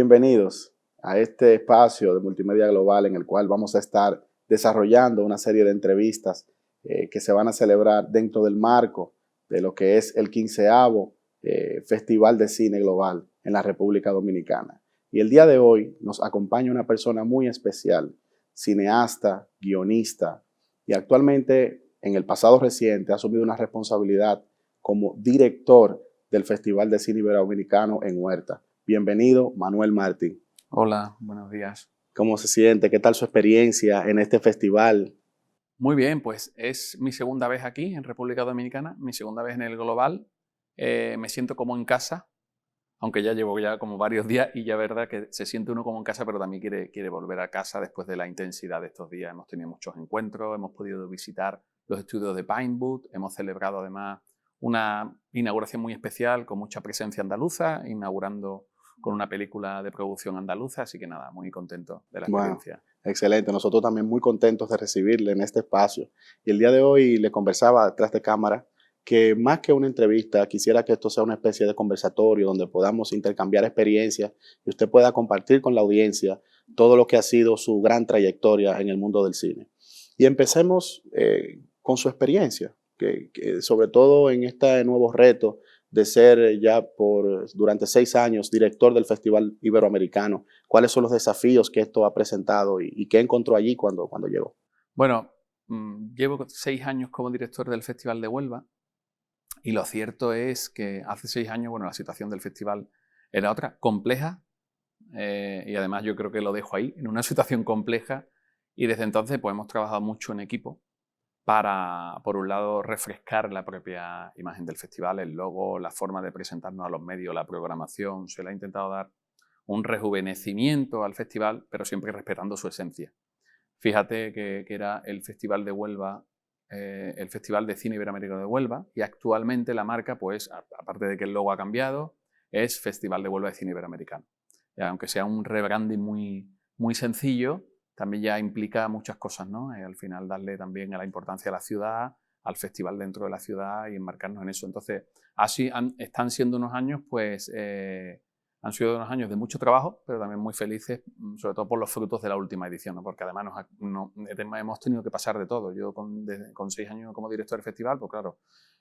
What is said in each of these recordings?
bienvenidos a este espacio de Multimedia Global en el cual vamos a estar desarrollando una serie de entrevistas que se van a celebrar dentro del marco de lo que es el 15º Festival de Cine Global en la República Dominicana. Y el día de hoy nos acompaña una persona muy especial, cineasta, guionista, y actualmente en el pasado reciente ha asumido una responsabilidad como director del Festival de Cine Iberoamericano en Huerta. Bienvenido, Manuel Martín. Hola, buenos días. ¿Cómo se siente? ¿Qué tal su experiencia en este festival? Muy bien, pues es mi segunda vez aquí en República Dominicana, mi segunda vez en el Global. Me siento como en casa, aunque ya llevo como varios días y ya es verdad que se siente uno como en casa, pero también quiere volver a casa después de la intensidad de estos días. Hemos tenido muchos encuentros, hemos podido visitar los estudios de Pinewood, hemos celebrado además una inauguración muy especial con mucha presencia andaluza, inaugurando con una película de producción andaluza, así que nada, muy contento de la experiencia. Bueno, excelente. Nosotros también muy contentos de recibirle en este espacio. Y el día de hoy le conversaba detrás de cámara que más que una entrevista, quisiera que esto sea una especie de conversatorio donde podamos intercambiar experiencias y usted pueda compartir con la audiencia todo lo que ha sido su gran trayectoria en el mundo del cine. Y empecemos con su experiencia, que sobre todo en este nuevo reto de ser ya durante 6 años director del Festival Iberoamericano. ¿Cuáles son los desafíos que esto ha presentado y qué encontró allí cuando llegó? Bueno, llevo 6 años como director del Festival de Huelva y lo cierto es que hace 6 años, bueno, la situación del festival era otra, compleja, y además yo creo que lo dejo ahí, en una situación compleja, y desde entonces pues hemos trabajado mucho en equipo para, por un lado, refrescar la propia imagen del festival, el logo, la forma de presentarnos a los medios, la programación. Se le ha intentado dar un rejuvenecimiento al festival, pero siempre respetando su esencia. Fíjate que era el Festival de Huelva, el Festival de Cine Iberoamericano de Huelva, y actualmente la marca, pues, aparte de que el logo ha cambiado, es Festival de Huelva de Cine Iberoamericano. Y aunque sea un rebranding muy sencillo, también ya implica muchas cosas, ¿no? Al final darle también a la importancia a la ciudad, al festival dentro de la ciudad y enmarcarnos en eso. Entonces, así están siendo unos años, pues, han sido unos años de mucho trabajo, pero también muy felices, sobre todo por los frutos de la última edición, ¿no? Porque además hemos tenido que pasar de todo. Yo con 6 años como director del festival, pues claro,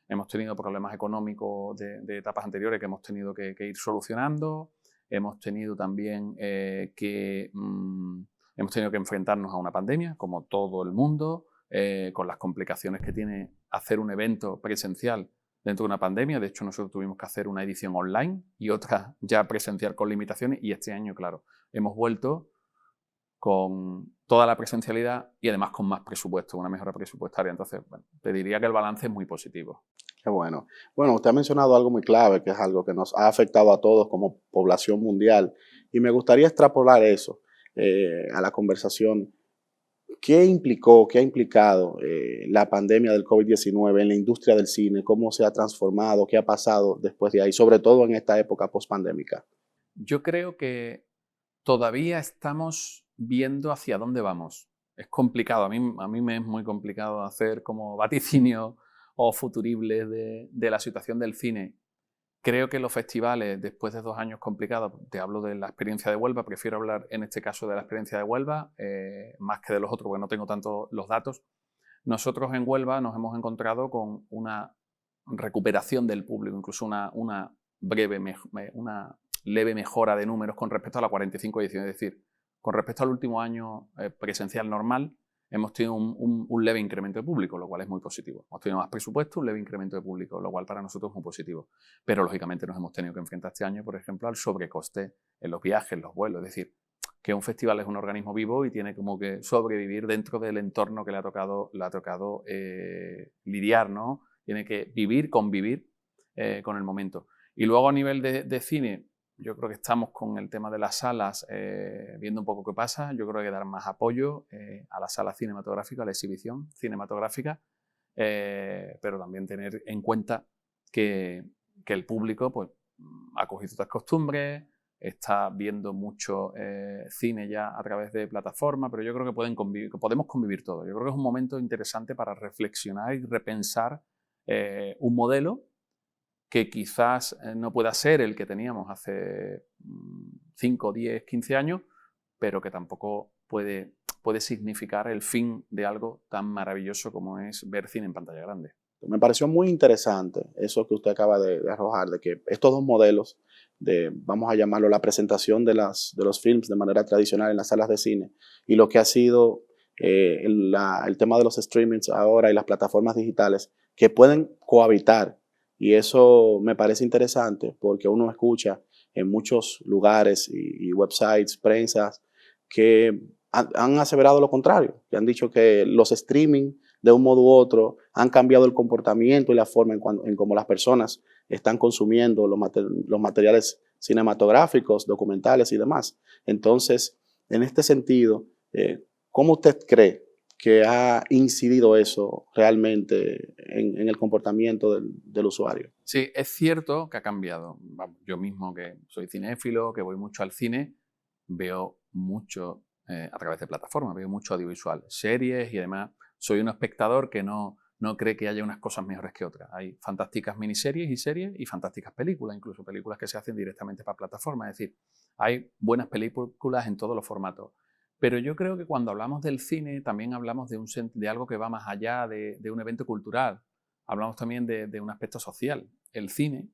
hemos tenido problemas económicos de etapas anteriores que hemos tenido que ir solucionando. Hemos tenido también hemos tenido que enfrentarnos a una pandemia, como todo el mundo, con las complicaciones que tiene hacer un evento presencial dentro de una pandemia. De hecho, nosotros tuvimos que hacer una edición online y otra ya presencial con limitaciones, y este año, claro, hemos vuelto con toda la presencialidad y además con más presupuesto, una mejora presupuestaria. Entonces, bueno, te diría que el balance es muy positivo. Qué bueno. Bueno, usted ha mencionado algo muy clave, que es algo que nos ha afectado a todos como población mundial, y me gustaría extrapolar eso a la conversación. ¿Qué implicó, qué ha implicado la pandemia del COVID-19 en la industria del cine? ¿Cómo se ha transformado? ¿Qué ha pasado después de ahí? Sobre todo en esta época post-pandémica. Yo creo que todavía estamos viendo hacia dónde vamos. Es complicado, a mí me es muy complicado hacer como vaticinio o futuribles de la situación del cine. Creo que los festivales, después de 2 años complicados, te hablo de la experiencia de Huelva, prefiero hablar en este caso de la experiencia de Huelva, más que de los otros, porque no tengo tanto los datos. Nosotros en Huelva nos hemos encontrado con una recuperación del público, incluso una leve mejora de números con respecto a la 45 edición. Es decir, con respecto al último año presencial normal, hemos tenido un leve incremento de público, lo cual es muy positivo. Hemos tenido más presupuesto, un leve incremento de público, lo cual para nosotros es muy positivo. Pero lógicamente nos hemos tenido que enfrentar este año, por ejemplo, al sobrecoste en los viajes, en los vuelos. Es decir, que un festival es un organismo vivo y tiene como que sobrevivir dentro del entorno que le ha tocado lidiar, ¿no? Tiene que vivir, convivir con el momento. Y luego a nivel de cine, yo creo que estamos con el tema de las salas viendo un poco qué pasa. Yo creo que hay que dar más apoyo a la sala cinematográfica, a la exhibición cinematográfica, pero también tener en cuenta que el público pues, ha cogido otras costumbres, está viendo mucho cine ya a través de plataformas, pero yo creo que podemos convivir todos. Yo creo que es un momento interesante para reflexionar y repensar un modelo que quizás no pueda ser el que teníamos hace 5, 10, 15 años, pero que tampoco puede significar el fin de algo tan maravilloso como es ver cine en pantalla grande. Me pareció muy interesante eso que usted acaba de arrojar, de que estos dos modelos vamos a llamarlo, la presentación de los films de manera tradicional en las salas de cine y lo que ha sido el tema de los streamings ahora y las plataformas digitales que pueden cohabitar. Y eso me parece interesante porque uno escucha en muchos lugares y websites, prensas, que han aseverado lo contrario, que han dicho que los streaming de un modo u otro han cambiado el comportamiento y la forma en cómo las personas están consumiendo los materiales cinematográficos, documentales y demás. Entonces, en este sentido, ¿cómo usted cree que ha incidido eso realmente en el comportamiento del usuario? Sí, es cierto que ha cambiado. Yo mismo, que soy cinéfilo, que voy mucho al cine, veo mucho a través de plataformas, veo mucho audiovisual, series y además soy un espectador que no cree que haya unas cosas mejores que otras. Hay fantásticas miniseries y series y fantásticas películas, incluso películas que se hacen directamente para plataformas. Es decir, hay buenas películas en todos los formatos. Pero yo creo que cuando hablamos del cine también hablamos de algo que va más allá de un evento cultural. Hablamos también de un aspecto social. El cine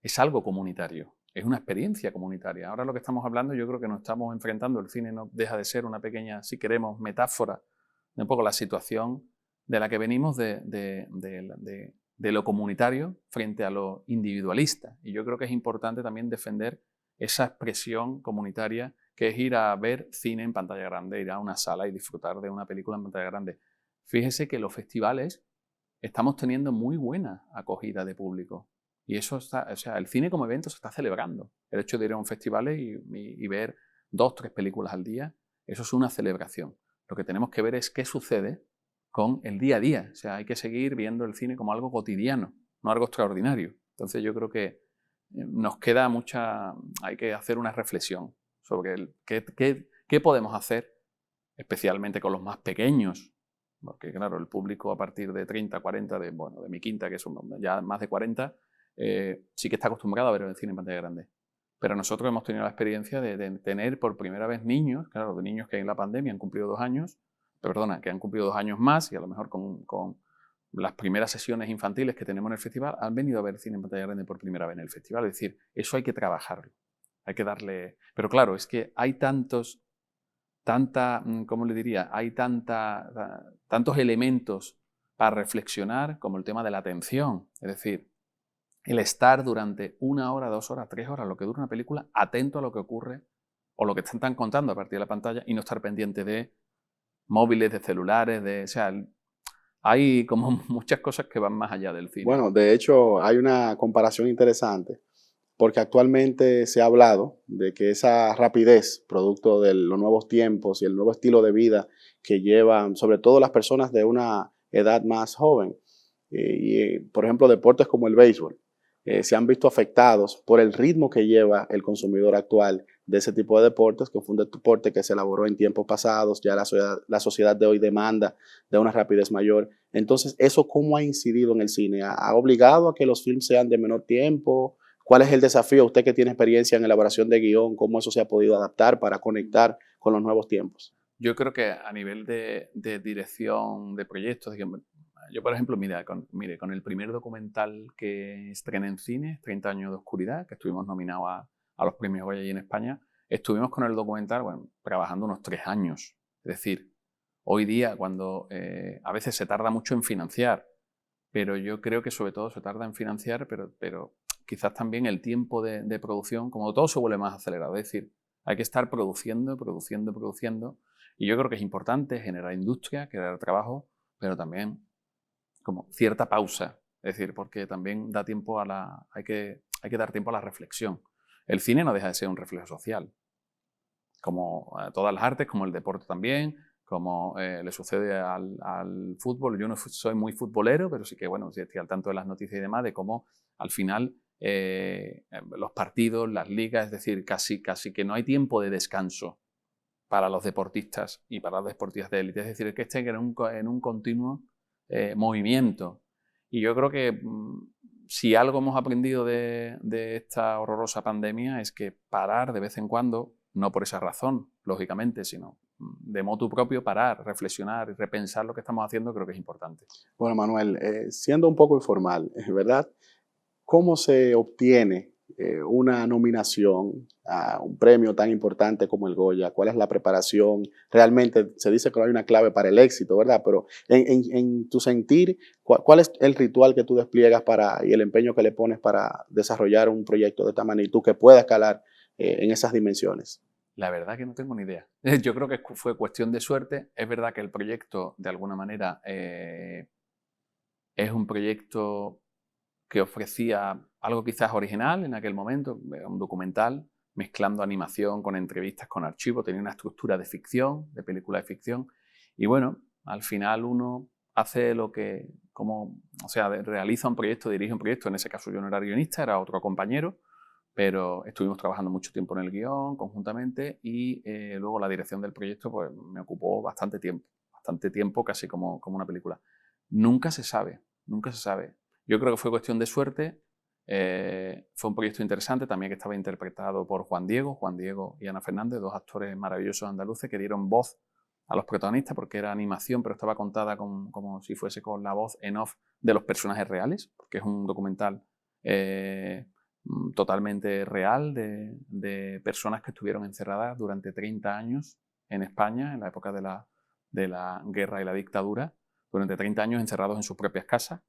es algo comunitario, es una experiencia comunitaria. Ahora lo que estamos hablando, yo creo que nos estamos enfrentando, el cine no deja de ser una pequeña, si queremos, metáfora de un poco la situación de la que venimos de lo comunitario frente a lo individualista. Y yo creo que es importante también defender esa expresión comunitaria que es ir a ver cine en pantalla grande, ir a una sala y disfrutar de una película en pantalla grande. Fíjese que los festivales estamos teniendo muy buena acogida de público. Y eso está, o sea, el cine como evento se está celebrando. El hecho de ir a un festival y ver 2, 3 películas al día, eso es una celebración. Lo que tenemos que ver es qué sucede con el día a día. O sea, hay que seguir viendo el cine como algo cotidiano, no algo extraordinario. Entonces yo creo que nos queda hay que hacer una reflexión sobre qué podemos hacer, especialmente con los más pequeños, porque claro, el público a partir de 30, 40, de mi quinta, que son ya más de 40, sí que está acostumbrado a ver el cine en pantalla grande. Pero nosotros hemos tenido la experiencia de tener por primera vez niños, claro, de niños que en la pandemia han cumplido 2 años, que han cumplido 2 años más y a lo mejor con las primeras sesiones infantiles que tenemos en el festival, han venido a ver cine en pantalla grande por primera vez en el festival. Es decir, eso hay que trabajarlo, hay que darle... Pero claro, es que hay ¿cómo le diría? Hay tantos elementos para reflexionar como el tema de la atención. Es decir, el estar durante 1 hora, 2 horas, 3 horas, lo que dura una película, atento a lo que ocurre o lo que te están contando a partir de la pantalla y no estar pendiente de móviles, de celulares, o sea, hay como muchas cosas que van más allá del cine. Bueno, de hecho, hay una comparación interesante porque actualmente se ha hablado de que esa rapidez, producto de los nuevos tiempos y el nuevo estilo de vida que llevan, sobre todo las personas de una edad más joven, por ejemplo, deportes como el béisbol, se han visto afectados por el ritmo que lleva el consumidor actual de ese tipo de deportes, que fue un deporte que se elaboró en tiempos pasados, ya la sociedad de hoy demanda de una rapidez mayor. Entonces, ¿eso cómo ha incidido en el cine? ¿Ha obligado a que los films sean de menor tiempo? ¿Cuál es el desafío? Usted que tiene experiencia en elaboración de guión, ¿cómo eso se ha podido adaptar para conectar con los nuevos tiempos? Yo creo que a nivel de dirección de proyectos, yo por ejemplo, mire, con el primer documental que estrené en cine, 30 años de oscuridad, que estuvimos nominados a los premios Goya allí en España, estuvimos con el documental trabajando unos 3 años. Es decir, hoy día cuando a veces se tarda mucho en financiar, pero yo creo que sobre todo se tarda en financiar, pero quizás también el tiempo de producción, como todo se vuelve más acelerado. Es decir, hay que estar produciendo, y yo creo que es importante generar industria, crear trabajo, pero también como cierta pausa. Es decir, porque también da tiempo hay que dar tiempo a la reflexión. El cine no deja de ser un reflejo social, como todas las artes, como el deporte también, como le sucede al fútbol. Yo no soy muy futbolero, pero sí que, bueno, sí estoy al tanto de las noticias y demás, de cómo al final los partidos, las ligas, es decir, casi que no hay tiempo de descanso para los deportistas y para los deportistas de élite. Es decir, que estén en un continuo movimiento. Y yo creo que si algo hemos aprendido de esta horrorosa pandemia es que parar de vez en cuando, no por esa razón, lógicamente, sino de motu propio, parar, reflexionar y repensar lo que estamos haciendo, creo que es importante. Bueno, Manuel, siendo un poco informal, ¿verdad? ¿Cómo se obtiene una nominación a un premio tan importante como el Goya? ¿Cuál es la preparación? Realmente se dice que no hay una clave para el éxito, ¿verdad? Pero en tu sentir, ¿cuál es el ritual que tú despliegas y el empeño que le pones para desarrollar un proyecto de esta magnitud que pueda escalar en esas dimensiones? La verdad que no tengo ni idea. Yo creo que fue cuestión de suerte. Es verdad que el proyecto, de alguna manera, es un proyecto que ofrecía algo quizás original en aquel momento, un documental, mezclando animación con entrevistas con archivo, tenía una estructura de ficción, de película de ficción, y bueno, al final uno hace lo que, realiza un proyecto, dirige un proyecto, en ese caso yo no era guionista, era otro compañero, pero estuvimos trabajando mucho tiempo en el guión conjuntamente y luego la dirección del proyecto pues me ocupó bastante tiempo, casi como una película. Nunca se sabe. Yo creo que fue cuestión de suerte. Fue un proyecto interesante también que estaba interpretado por Juan Diego y Ana Fernández, dos actores maravillosos andaluces que dieron voz a los protagonistas porque era animación, pero estaba contada como si fuese con la voz en off de los personajes reales, porque es un documental totalmente real de personas que estuvieron encerradas durante 30 años en España, en la época de la guerra y la dictadura, durante 30 años encerrados en sus propias casas.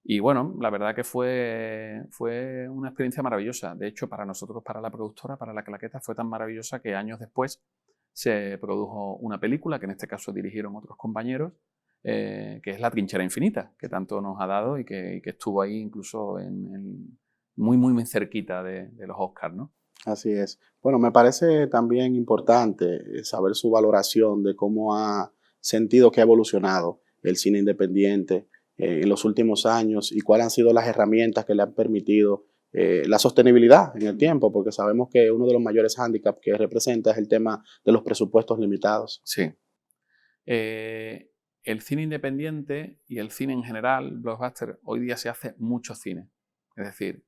Y bueno, la verdad que fue una experiencia maravillosa. De hecho, para nosotros, para la productora, para La Claqueta, fue tan maravillosa que años después se produjo una película, que en este caso dirigieron otros compañeros, que es La Trinchera Infinita, que tanto nos ha dado y que estuvo ahí incluso muy cerquita de los Oscars, ¿no? Así es. Bueno, me parece también importante saber su valoración de cómo ha sentido que ha evolucionado el cine independiente en los últimos años y cuáles han sido las herramientas que le han permitido la sostenibilidad en el tiempo, porque sabemos que uno de los mayores hándicaps que representa es el tema de los presupuestos limitados. Sí. El cine independiente y el cine en general, blockbuster, hoy día se hace mucho cine. Es decir,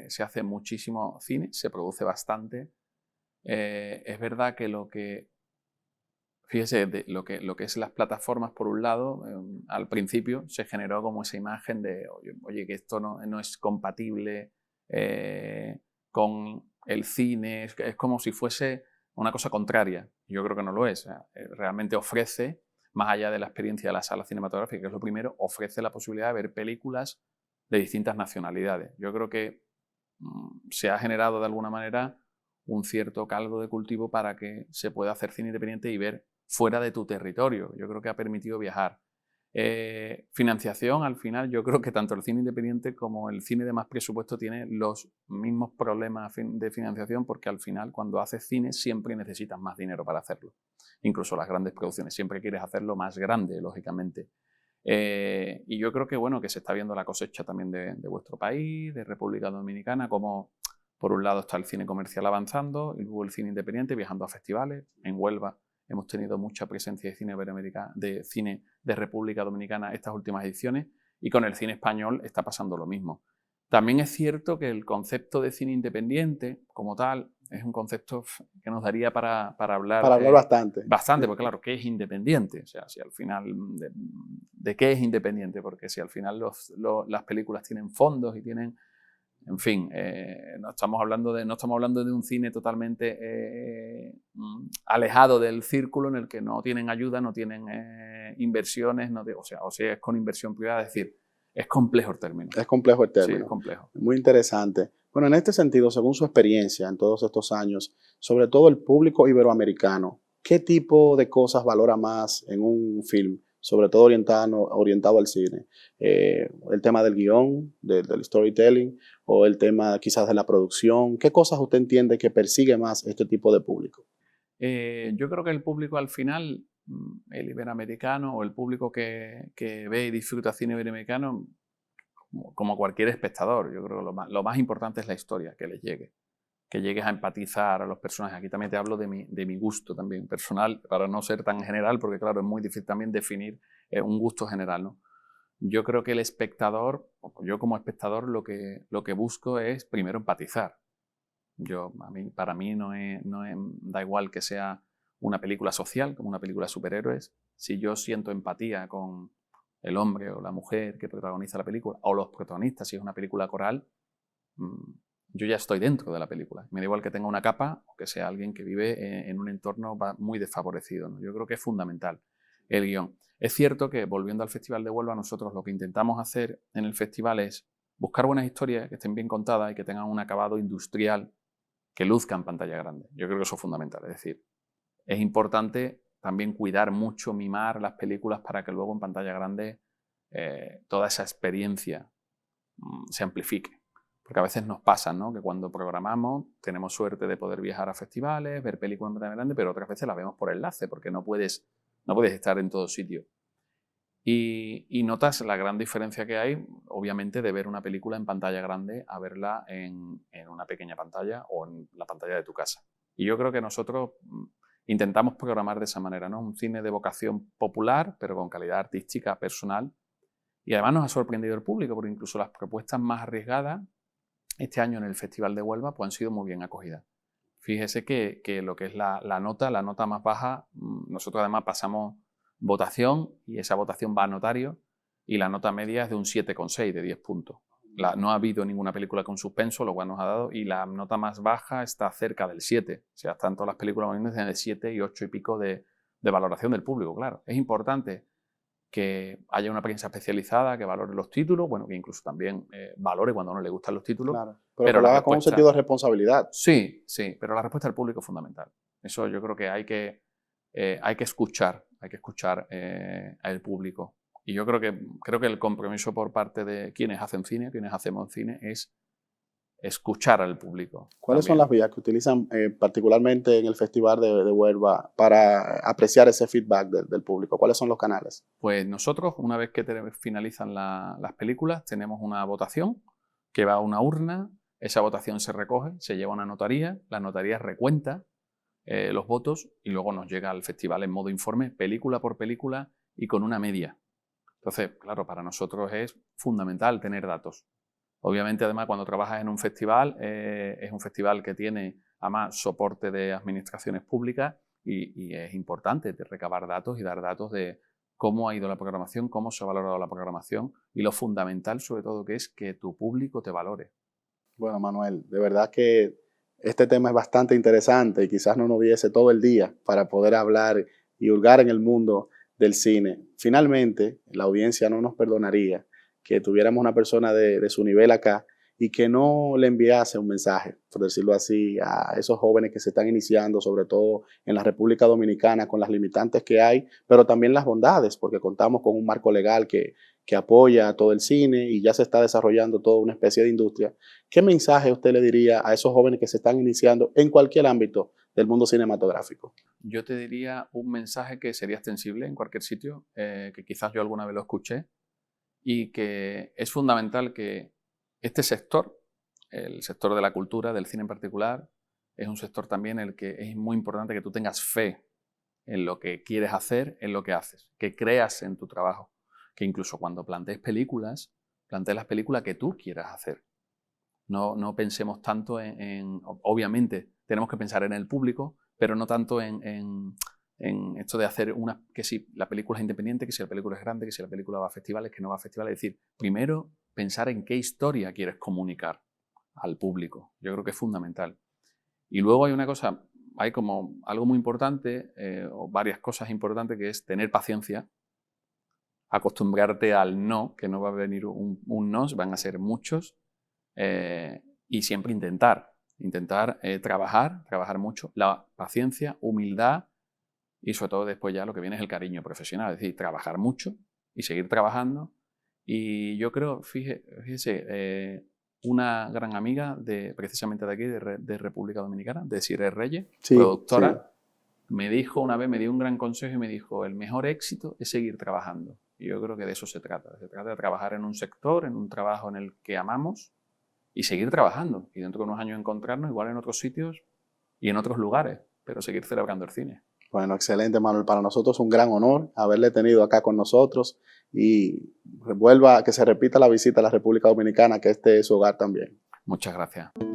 se hace muchísimo cine, se produce bastante. Es verdad que fíjese, lo que es las plataformas, por un lado, al principio se generó como esa imagen de, oye, que esto no es compatible con el cine, es como si fuese una cosa contraria. Yo creo que no lo es. Realmente ofrece, más allá de la experiencia de la sala cinematográfica, que es lo primero, ofrece la posibilidad de ver películas de distintas nacionalidades. Yo creo que se ha generado de alguna manera un cierto caldo de cultivo para que se pueda hacer cine independiente y ver fuera de tu territorio. Yo creo que ha permitido viajar. Financiación, al final, yo creo que tanto el cine independiente como el cine de más presupuesto tiene los mismos problemas de financiación, porque al final, cuando haces cine, siempre necesitas más dinero para hacerlo. Incluso las grandes producciones, siempre quieres hacerlo más grande, lógicamente. Y yo creo que, bueno, que se está viendo la cosecha también de vuestro país, de República Dominicana, como por un lado está el cine comercial avanzando y luego el cine independiente viajando a festivales. En Huelva hemos tenido mucha presencia de cine de República Dominicana estas últimas ediciones, y con el cine español está pasando lo mismo. También es cierto que el concepto de cine independiente, como tal, es un concepto que nos daría para hablar. Para hablar bastante. Bastante, porque claro, ¿qué es independiente? O sea, si al final, ¿de qué es independiente? Porque si al final las películas tienen fondos y tienen, en fin, no estamos hablando de un cine totalmente alejado del círculo, en el que no tienen ayuda, no tienen inversiones, o sea, es con inversión privada, es decir, es complejo el término. Es complejo el término. Sí, es complejo. Muy interesante. Bueno, en este sentido, según su experiencia en todos estos años, sobre todo el público iberoamericano, ¿qué tipo de cosas valora más en un film, sobre todo orientado al cine? ¿El tema del guión, del storytelling, o el tema quizás de la producción? ¿Qué cosas usted entiende que persigue más este tipo de público? Yo creo que el público al final, el iberoamericano o el público que ve y disfruta cine iberoamericano, como cualquier espectador, yo creo que lo más importante es la historia, que llegues a empatizar a los personajes. Aquí también te hablo de mi gusto también personal, para no ser tan general, porque claro, es muy difícil también definir un gusto general, ¿no? yo creo que el espectador, o yo como espectador, lo que busco es primero empatizar. Para mí da igual que sea una película social como una película de superhéroes. Si yo siento empatía con el hombre o la mujer que protagoniza la película, o los protagonistas, si es una película coral, yo ya estoy dentro de la película. Me da igual que tenga una capa o que sea alguien que vive en un entorno muy desfavorecido, ¿no? Yo creo que es fundamental el guión. Es cierto que, volviendo al Festival de Huelva, nosotros lo que intentamos hacer en el festival es buscar buenas historias que estén bien contadas y que tengan un acabado industrial que luzca en pantalla grande. Yo creo que eso es fundamental. Es decir, es importante también cuidar mucho, mimar las películas para que luego en pantalla grande toda esa experiencia se amplifique. Porque a veces nos pasa, ¿no?, que cuando programamos tenemos suerte de poder viajar a festivales, ver películas en pantalla grande, pero otras veces las vemos por enlace porque no puedes estar en todo sitio. Y notas la gran diferencia que hay, obviamente, de ver una película en pantalla grande a verla en una pequeña pantalla o en la pantalla de tu casa. Y yo creo que nosotros intentamos programar de esa manera, ¿no? Un cine de vocación popular, pero con calidad artística personal. Y además nos ha sorprendido el público, porque incluso las propuestas más arriesgadas este año en el Festival de Huelva pues han sido muy bien acogidas. Fíjese que lo que es la nota más baja, nosotros además pasamos votación y esa votación va a notario y la nota media es de un 7,6 de 10 puntos. No ha habido ninguna película con suspenso, lo cual nos ha dado, y la nota más baja está cerca del 7. O sea, están todas las películas de 7 y 8 y pico de valoración del público, claro. Es importante que haya una prensa especializada que valore los títulos, bueno, que incluso también valore cuando no le gustan los títulos. Claro, pero que lo haga con un sentido de responsabilidad. Sí, pero la respuesta del público es fundamental. Eso yo creo que hay que escuchar al público. Y yo creo que el compromiso por parte de quienes hacen cine, quienes hacemos cine, es escuchar al público. ¿Cuáles son las vías que utilizan particularmente en el Festival de Huelva para apreciar ese feedback del público? ¿Cuáles son los canales? Pues nosotros, una vez que finalizan las películas, tenemos una votación que va a una urna, esa votación se recoge, se lleva a una notaría, la notaría recuenta los votos y luego nos llega al festival en modo informe, película por película y con una media. Entonces, claro, para nosotros es fundamental tener datos. Obviamente, además, cuando trabajas en un festival, es un festival que tiene, además, soporte de administraciones públicas y es importante recabar datos y dar datos de cómo ha ido la programación, cómo se ha valorado la programación y lo fundamental, sobre todo, que es que tu público te valore. Bueno, Manuel, de verdad que este tema es bastante interesante y quizás no nos diese todo el día para poder hablar y hurgar en el mundo del cine. Finalmente, la audiencia no nos perdonaría que tuviéramos una persona de su nivel acá y que no le enviase un mensaje, por decirlo así, a esos jóvenes que se están iniciando, sobre todo en la República Dominicana, con las limitantes que hay, pero también las bondades, porque contamos con un marco legal que apoya a todo el cine y ya se está desarrollando toda una especie de industria. ¿Qué mensaje usted le diría a esos jóvenes que se están iniciando en cualquier ámbito del mundo cinematográfico? Yo te diría un mensaje que sería extensible en cualquier sitio, que quizás yo alguna vez lo escuché, y que es fundamental que este sector, el sector de la cultura, del cine en particular, es un sector también en el que es muy importante que tú tengas fe en lo que quieres hacer, en lo que haces, que creas en tu trabajo, que incluso cuando plantees películas, plantees las películas que tú quieras hacer. No pensemos tanto obviamente tenemos que pensar en el público, pero no tanto en esto de hacer que si la película es independiente, que si la película es grande, que si la película va a festivales, que no va a festivales. Es decir, primero pensar en qué historia quieres comunicar al público. Yo creo que es fundamental. Y luego hay como algo muy importante, o varias cosas importantes, que es tener paciencia, acostumbrarte al no, que no va a venir un no, van a ser muchos, y siempre intentar trabajar mucho, la paciencia, humildad y sobre todo después ya lo que viene es el cariño profesional, es decir, trabajar mucho y seguir trabajando. Y yo creo, fíjese, una gran amiga precisamente de aquí, de República Dominicana, de Cire Reyes, Sí, productora, sí. me dijo una vez, me dio un gran consejo y me dijo, el mejor éxito es seguir trabajando. Y yo creo que de eso se trata de trabajar en un sector, en un trabajo en el que amamos y seguir trabajando. Y dentro de unos años encontrarnos igual en otros sitios y en otros lugares, pero seguir celebrando el cine. Bueno, excelente, Manuel. Para nosotros es un gran honor haberle tenido acá con nosotros y vuelva, que se repita la visita a la República Dominicana, que este es su hogar también. Muchas gracias.